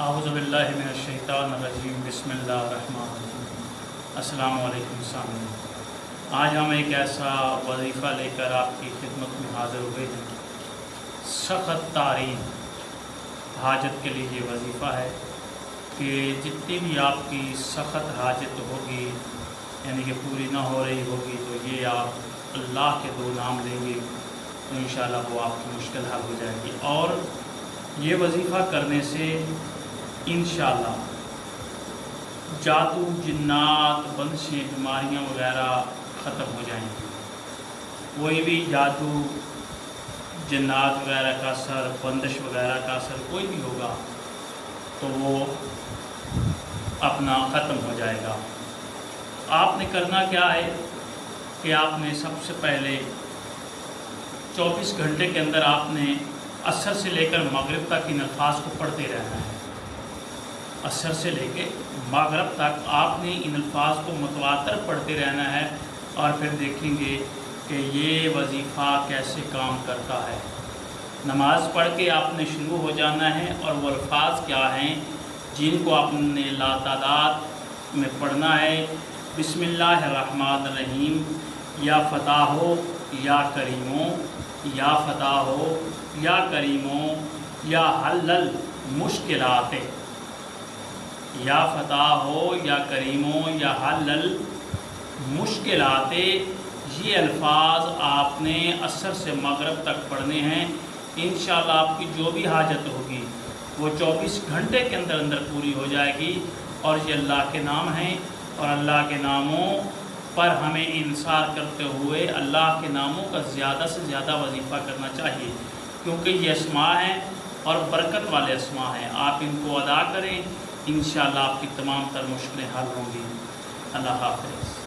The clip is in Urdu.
اعوذ باللہ من الشیطان الرجیم بسم اللہ الرحمن الرحیم۔ السلام علیکم سامعین، آج ہم ایک ایسا وظیفہ لے کر آپ کی خدمت میں حاضر ہوئے ہیں۔ سخت تارین حاجت کے لیے یہ وظیفہ ہے کہ جتنی بھی آپ کی سخت حاجت ہوگی، یعنی کہ پوری نہ ہو رہی ہوگی، تو یہ آپ اللہ کے دو نام لیں گے تو انشاءاللہ وہ آپ کی مشکل حل ہو جائے گی۔ اور یہ وظیفہ کرنے سے انشاءاللہ جادو، جنات، بندشیں، بیماریاں وغیرہ ختم ہو جائیں گی۔ کوئی بھی جادو، جنات وغیرہ کا اثر، بندش وغیرہ کا اثر کوئی بھی ہوگا تو وہ اپنا ختم ہو جائے گا۔ آپ نے کرنا کیا ہے کہ آپ نے سب سے پہلے 24 گھنٹے کے اندر آپ نے عصر سے لے کر مغرب تک ان الفاظ کو پڑھتے رہنا ہے۔ عصر سے لے کے مغرب تک آپ نے ان الفاظ کو متواتر پڑھتے رہنا ہے، اور پھر دیکھیں گے کہ یہ وظیفہ کیسے کام کرتا ہے۔ نماز پڑھ کے آپ نے شروع ہو جانا ہے، اور وہ الفاظ کیا ہیں جن کو آپ نے لاتعداد میں پڑھنا ہے۔ بسم اللہ الرحمن الرحیم، یا فتح ہو یا کریموں، یا فتح ہو یا کریموں، یا حل المشکلات، یا فتح ہو یا کریموں، یا حل المشکلات۔ یہ الفاظ آپ نے عصر سے مغرب تک پڑھنے ہیں۔ انشاءاللہ آپ کی جو بھی حاجت ہوگی وہ 24 گھنٹے کے اندر اندر پوری ہو جائے گی۔ اور یہ اللہ کے نام ہیں، اور اللہ کے ناموں پر ہمیں انحصار کرتے ہوئے اللہ کے ناموں کا زیادہ سے زیادہ وظیفہ کرنا چاہیے، کیونکہ یہ اسماء ہیں اور برکت والے اسماء ہیں۔ آپ ان کو ادا کریں، انشاءاللہ آپ کی تمام تر مشکلیں حل ہوں گی۔ اللہ حافظ۔